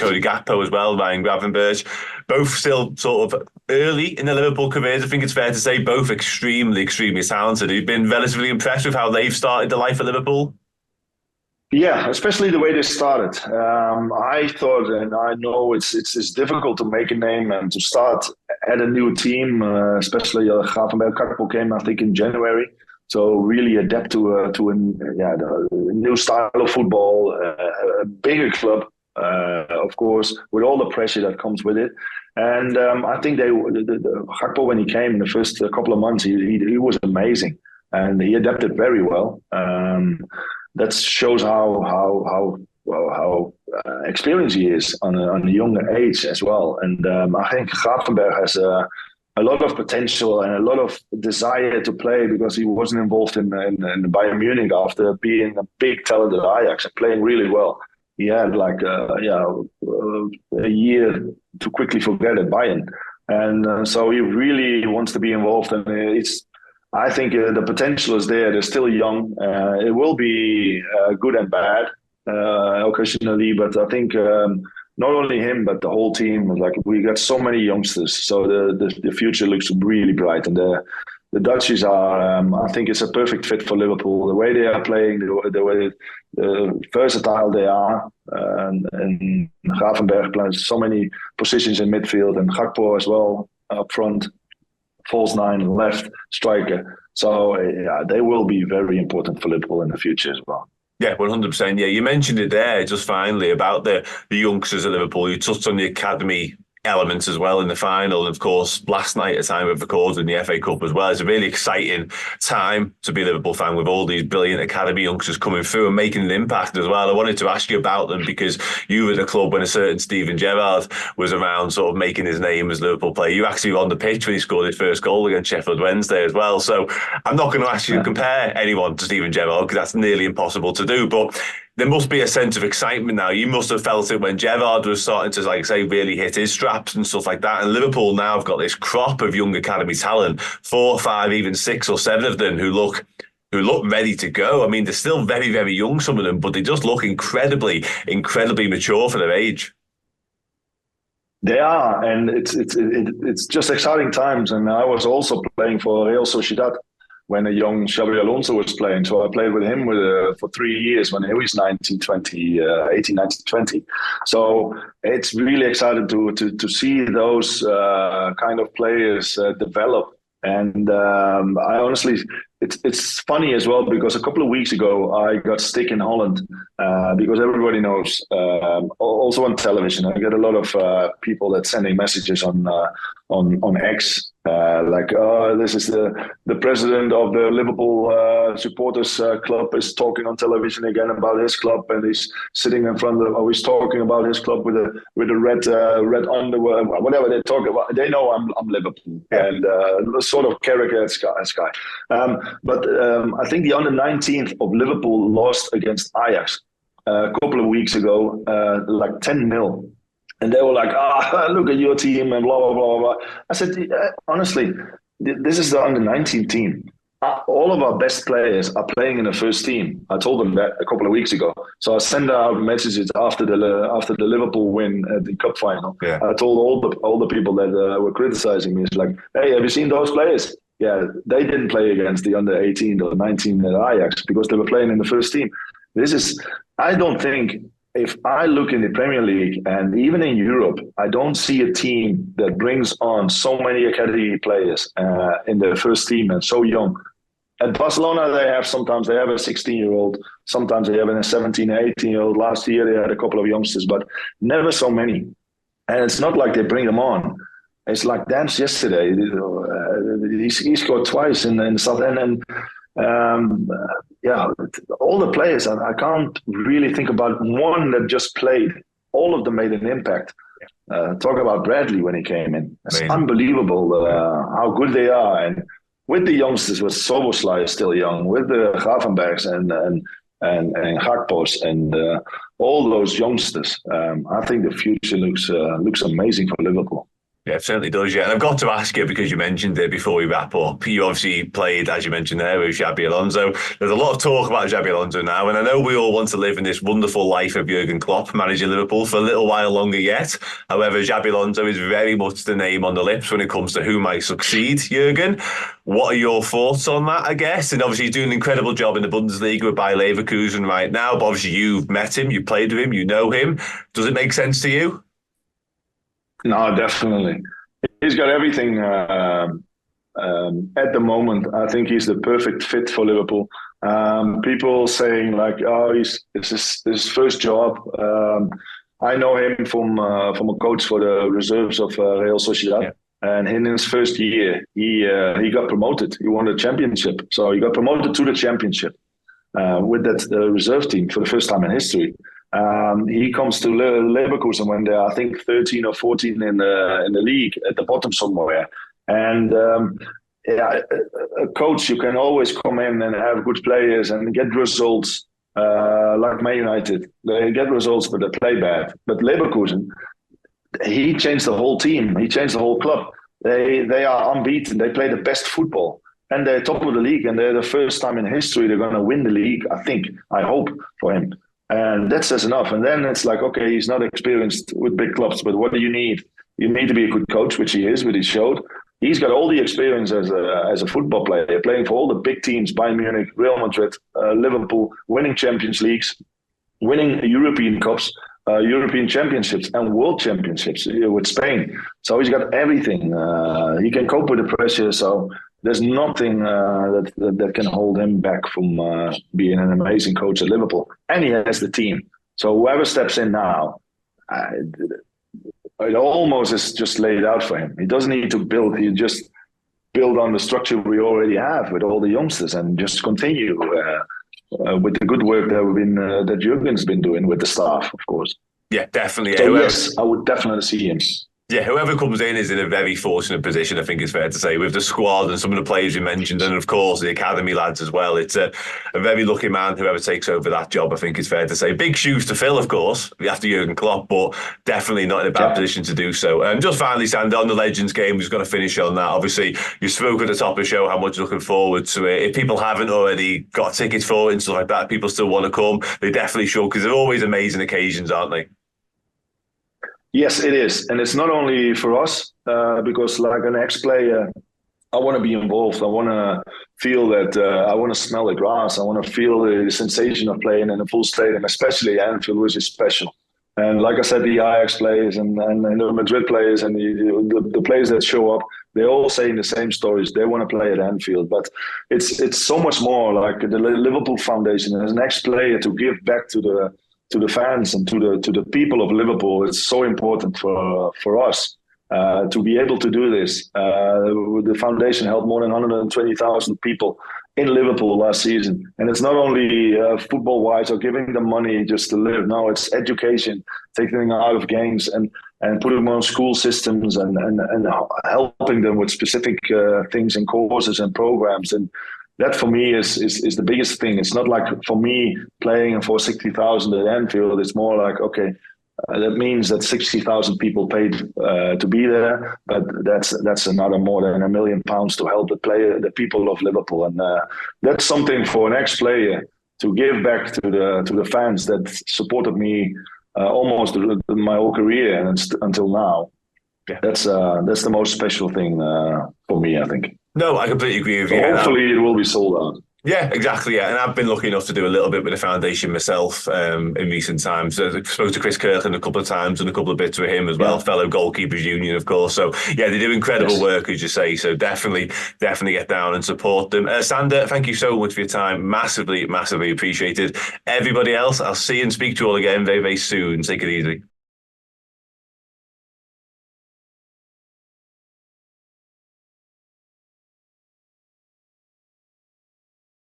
Cody Gakpo as well, Ryan Gravenberch. Both still sort of early in their Liverpool careers. I think it's fair to say both extremely, extremely talented. You've been relatively impressed with how they've started their life at Liverpool? Yeah, especially the way they started. I thought, and I know it's difficult to make a name and to start at a new team, especially Gravenberch Gakpo came, I think, in January. So really adapt to a new style of football, a bigger club, of course, with all the pressure that comes with it. And I think Gakpo, when he came in the first couple of months, he was amazing, and he adapted very well. That shows how experienced he is on a younger age as well. And I think Gravenberch has a lot of potential and a lot of desire to play, because he wasn't involved in Bayern Munich after being a big talent at Ajax and playing really well. He had a year to quickly forget at Bayern. And so he really wants to be involved, and I think the potential is there. They're still young. It will be good and bad occasionally, but I think not only him but the whole team. Like, we got so many youngsters, so the future looks really bright. And the Dutchies are, I think, it's a perfect fit for Liverpool. The way they are playing, the way versatile they are, and Gravenberch plays so many positions in midfield, and Gakpo as well up front. False nine, left striker. So they will be very important for Liverpool in the future as well. Yeah, 100%. Yeah, you mentioned it there just finally about the youngsters at Liverpool. You touched on the academy elements as well in the final. And of course, last night at time of recording the FA Cup as well. It's a really exciting time to be a Liverpool fan with all these brilliant academy youngsters coming through and making an impact as well. I wanted to ask you about them because you were at the club when a certain Steven Gerrard was around, sort of making his name as a Liverpool player. You actually were on the pitch when he scored his first goal against Sheffield Wednesday as well. So I'm not going to ask you to compare anyone to Steven Gerrard, because that's nearly impossible to do. But there must be a sense of excitement now. You must have felt it when Gerrard was starting to, like say, really hit his straps and stuff like that. And Liverpool now have got this crop of young academy talent, 4, 5, even 6 or 7 of them who look ready to go. I mean, they're still very, very young, some of them, but they just look incredibly, incredibly mature for their age. They are, and it's just exciting times. And I was also playing for Real Sociedad when a young Xabi Alonso was playing. So I played with him for 3 years when he was 18, 19, 20. So it's really exciting to see those kind of players develop. And I honestly, it's funny as well, because a couple of weeks ago I got sick in Holland, because everybody knows, also on television, I get a lot of people that sending messages on X, like, this is the president of the Liverpool supporters club is talking on television again about his club, and he's sitting in front of, he's talking about his club with a red underwear, whatever they talk about. They know I'm Liverpool, and sort of character at Sky. But I think the under-19th of Liverpool lost against Ajax a couple of weeks ago, like 10-0. And they were like, look at your team and blah, blah, blah, blah. I said, honestly, this is the under-19 team. All of our best players are playing in the first team. I told them that a couple of weeks ago. So I sent out messages after the Liverpool win at the cup final. Yeah. I told all the people that were criticizing me, it's like, hey, have you seen those players? Yeah, they didn't play against the under-18 or 19 at Ajax because they were playing in the first team. I don't think, if I look in the Premier League and even in Europe, I don't see a team that brings on so many academy players in their first team and so young. At Barcelona, sometimes they have a 16-year-old, sometimes they have a 17, 18-year-old. Last year, they had a couple of youngsters, but never so many. And it's not like they bring them on. It's like Dams yesterday. He scored twice in South End. And all the players, I can't really think about one that just played. All of them made an impact. Talk about Bradley when he came in. It's unbelievable how good they are. And with the youngsters, with Szoboszlai is still young, with the Gravenberchs and Gakpos and all those youngsters, I think the future looks amazing for Liverpool. Yeah, it certainly does, yeah. And I've got to ask you, because you mentioned it before we wrap up, you obviously played, as you mentioned there, with Xabi Alonso. There's a lot of talk about Xabi Alonso now, and I know we all want to live in this wonderful life of Jurgen Klopp managing Liverpool for a little while longer yet. However, Xabi Alonso is very much the name on the lips when it comes to who might succeed Jurgen. What are your thoughts on that, I guess? And obviously he's doing an incredible job in the Bundesliga with Bayer Leverkusen right now, but obviously you've met him, you've played with him, you know him. Does it make sense to you? No, definitely. He's got everything at the moment. I think he's the perfect fit for Liverpool. People saying like, "Oh, it's his first job." I know him from a coach for the reserves of Real Sociedad, yeah. And in his first year, he got promoted. He won the championship, so he got promoted to the championship with that reserve team for the first time in history. He comes to Leverkusen when they're, I think, 13 or 14 in the league, at the bottom somewhere. And a coach, you can always come in and have good players and get results, like Man United. They get results, but they play bad. But Leverkusen, he changed the whole team. He changed the whole club. They are unbeaten. They play the best football. And they're top of the league. And they're the first time in history they're going to win the league, I hope for him. And that says enough. And then it's like, okay, he's not experienced with big clubs, but what do you need? You need to be a good coach, which he is, which he showed. He's got all the experience as a football player, playing for all the big teams, Bayern Munich, Real Madrid, Liverpool, winning Champions Leagues, winning European Cups, European Championships and World Championships with Spain. So he's got everything. He can cope with the pressure. So there's nothing that can hold him back from being an amazing coach at Liverpool. And he has the team. So whoever steps in now, it almost is just laid out for him. He doesn't need to build. He just build on the structure we already have with all the youngsters and just continue with the good work that Jurgen's been doing with the staff, of course. Yeah, definitely. So yes, I would definitely see him. Yeah, whoever comes in is in a very fortunate position, I think it's fair to say, with the squad and some of the players you mentioned, and of course the academy lads as well. It's a very lucky man, whoever takes over that job, I think it's fair to say. Big shoes to fill, of course, after Jurgen Klopp, but definitely not in a bad position to do so. And just finally, Sander, on the Legends game, we're just going to finish on that. Obviously, you spoke at the top of the show how much you're looking forward to it. If people haven't already got tickets for it and stuff like that, people still want to come, they definitely should, because they're always amazing occasions, aren't they? Yes, it is. And it's not only for us, because like an ex-player, I want to be involved. I want to feel that, I want to smell the grass. I want to feel the sensation of playing in a full stadium, especially Anfield, which is special. And like I said, the Ajax players and the Madrid players and the players that show up, they're all saying the same stories. They want to play at Anfield. But it's so much more like the Liverpool Foundation as an ex-player to give back to the fans and to the people of Liverpool. It's so important for us to be able to do this. The foundation helped more than 120,000 people in Liverpool last season. And it's not only football-wise or giving them money just to live. No, it's education, taking them out of games and putting them on school systems and helping them with specific things and courses and programs. And that for me is the biggest thing. It's not like for me playing for 60,000 at Anfield. It's more like, okay, that means that 60,000 people paid to be there, but that's another more than £1 million to help the people of Liverpool, and that's something for an ex-player to give back to the fans that supported me almost my whole career and until now. Yeah. That's the most special thing for me, I think. No, I completely agree with you. Hopefully, it will be sold out. Yeah, exactly. Yeah, and I've been lucky enough to do a little bit with the foundation myself in recent times. I spoke to Chris Kirkland a couple of times and a couple of bits with him as well, fellow Goalkeepers Union, of course. So yeah, they do incredible work, as you say. So definitely get down and support them. Sander, thank you so much for your time. Massively, massively appreciated. Everybody else, I'll see and speak to you all again very, very soon. Take it easy.